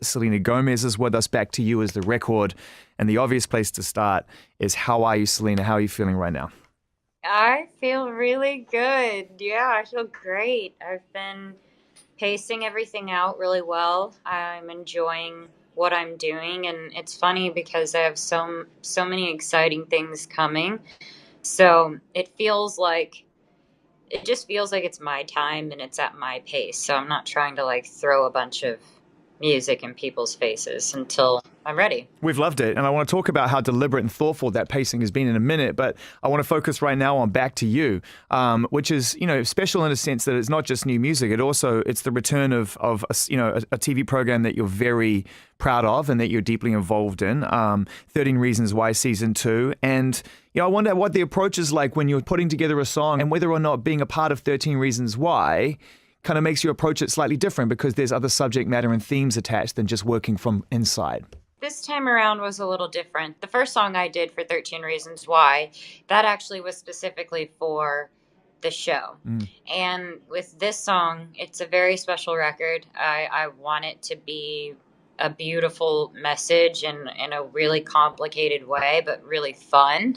Selena Gomez is with us. Back to You is the record. And the obvious place to start is, how are you, Selena? How are you feeling right now? I feel really good. Yeah, I feel great. I've been pacing everything out really well. I'm enjoying what I'm doing, and it's funny because I have so many exciting things coming. So it just feels like it's my time and it's at my pace. So I'm not trying to like throw a bunch of music in people's faces until I'm ready. We've loved it. And I want to talk about how deliberate and thoughtful that pacing has been in a minute. But I want to focus right now on Back to You, which is, special in a sense that it's not just new music. It's the return of a TV program that you're very proud of and that you're deeply involved in, 13 Reasons Why Season 2. And I wonder what the approach is like when you're putting together a song, and whether or not being a part of 13 Reasons Why kind of makes you approach it slightly different, because there's other subject matter and themes attached than just working from inside. This time around was a little different. The first song I did for 13 Reasons Why, that actually was specifically for the show. And with this song, it's a very special record. I want it to be a beautiful message in a really complicated way, but really fun,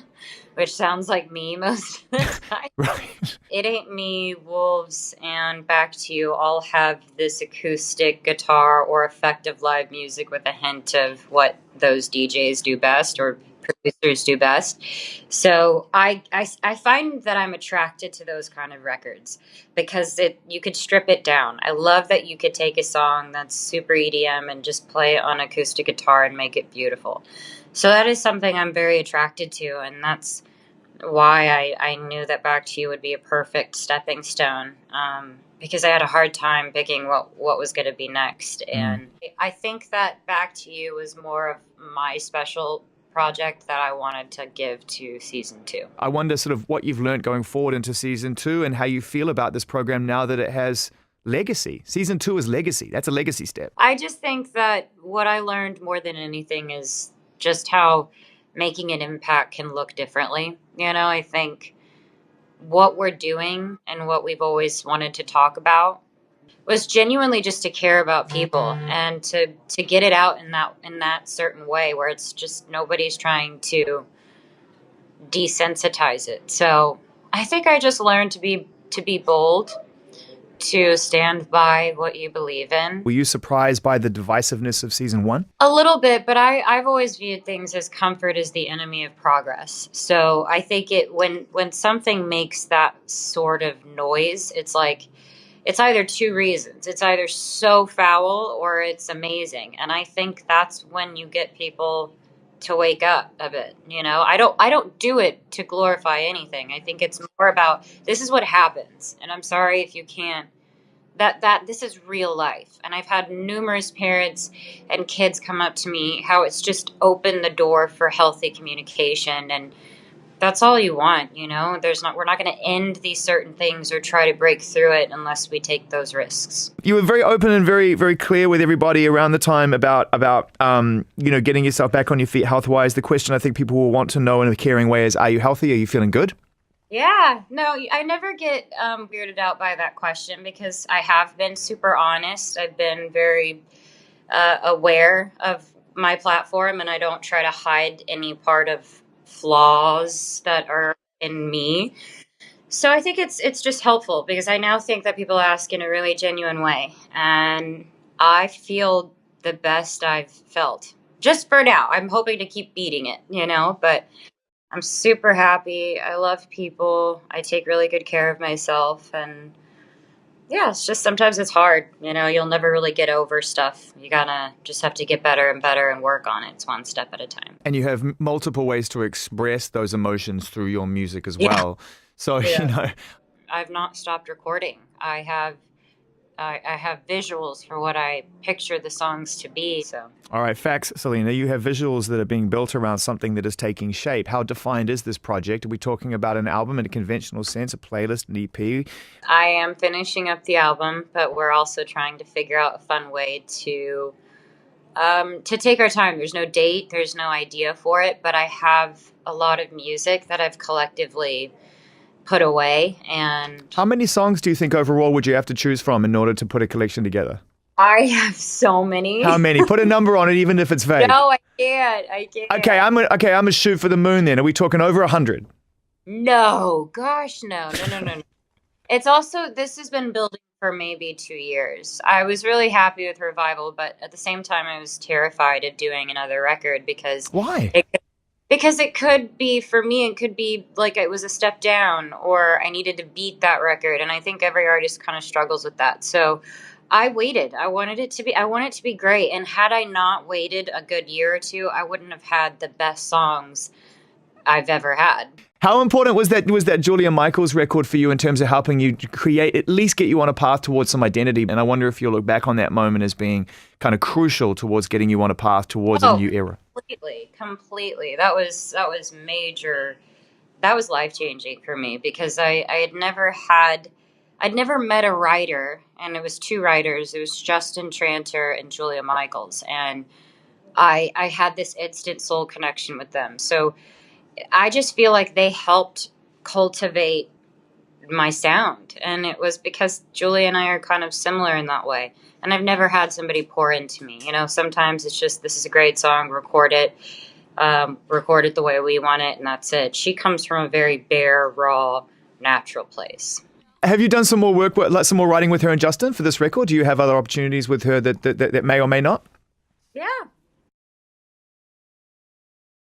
which sounds like me most of the time. Right. It Ain't Me, Wolves, and Back to You all have this acoustic guitar or effective live music with a hint of what those DJs do best or producers do best. So I find that I'm attracted to those kind of records because you could strip it down. I love that you could take a song that's super EDM and just play it on acoustic guitar and make it beautiful. So that is something I'm very attracted to, and that's why I knew that Back to You would be a perfect stepping stone, because I had a hard time picking what was going to be next. And I think that Back to You was more of my special project that I wanted to give to season 2. I wonder sort of what you've learned going forward into season 2 and how you feel about this program now that it has legacy. Season 2 is legacy. That's a legacy step. I just think that what I learned more than anything is just how making an impact can look differently. I think what we're doing and what we've always wanted to talk about was genuinely just to care about people and to get it out in that certain way where it's just nobody's trying to desensitize it. So I think I just learned to be bold, to stand by what you believe in. Were you surprised by the divisiveness of season 1? A little bit, but I've always viewed things as comfort is the enemy of progress. So I think when something makes that sort of noise, it's like, it's either two reasons. It's either so foul or it's amazing. And I think that's when you get people to wake up a bit. I don't do it to glorify anything. I think it's more about, this is what happens. And I'm sorry if you can't, that this is real life. And I've had numerous parents and kids come up to me how it's just opened the door for healthy communication, and that's all you want. We're not going to end these certain things or try to break through it unless we take those risks. You were very open and very, very clear with everybody around the time about getting yourself back on your feet health-wise. The question I think people will want to know in a caring way is, are you healthy? Are you feeling good? Yeah, no, I never get weirded out by that question because I have been super honest. I've been very aware of my platform, and I don't try to hide any part of flaws that are in me. So I think it's just helpful because I now think that people ask in a really genuine way, and I feel the best I've felt just for now. I'm hoping to keep beating it, but I'm super happy. I love people. I take really good care of myself, and yeah, it's just sometimes it's hard. You'll never really get over stuff. You gotta just have to get better and better and work on it. It's one step at a time. And you have multiple ways to express those emotions through your music as well. So, I've not stopped recording. I have visuals for what I picture the songs to be. So, all right, facts, Selena. You have visuals that are being built around something that is taking shape. How defined is this project? Are we talking about an album in a conventional sense, a playlist, an EP? I am finishing up the album, but we're also trying to figure out a fun way to take our time. There's no date, there's no idea for it, but I have a lot of music that I've collectively put away. And how many songs do you think overall would you have to choose from in order to put a collection together? I have so many. How many? Put a number on it, even if it's vague. No, I can't. I can't. Okay, I'm gonna shoot for the moon then. Are we talking over 100? No, gosh, no. It's also, this has been building for maybe 2 years. I was really happy with Revival, but at the same time, I was terrified of doing another record because Why? because it could be, for me, it could be like it was a step down or I needed to beat that record. And I think every artist kind of struggles with that. So I waited. I wanted it to be great. And had I not waited a good year or two, I wouldn't have had the best songs I've ever had. How important was that Julia Michaels record for you in terms of helping you create, at least get you on a path towards some identity? And I wonder if you'll look back on that moment as being kind of crucial towards getting you on a path towards a new era. Completely. That was major. That was life-changing for me because I'd never met a writer, and it was 2 writers. It was Justin Tranter and Julia Michaels, and I had this instant soul connection with them. So I just feel like they helped cultivate my sound. And it was because Julia and I are kind of similar in that way. And I've never had somebody pour into me. You know, sometimes it's just, this is a great song, record it the way we want it, and that's it. She comes from a very bare, raw, natural place. Have you done some more work, like some more writing with her and Justin for this record? Do you have other opportunities with her that may or may not? Yeah.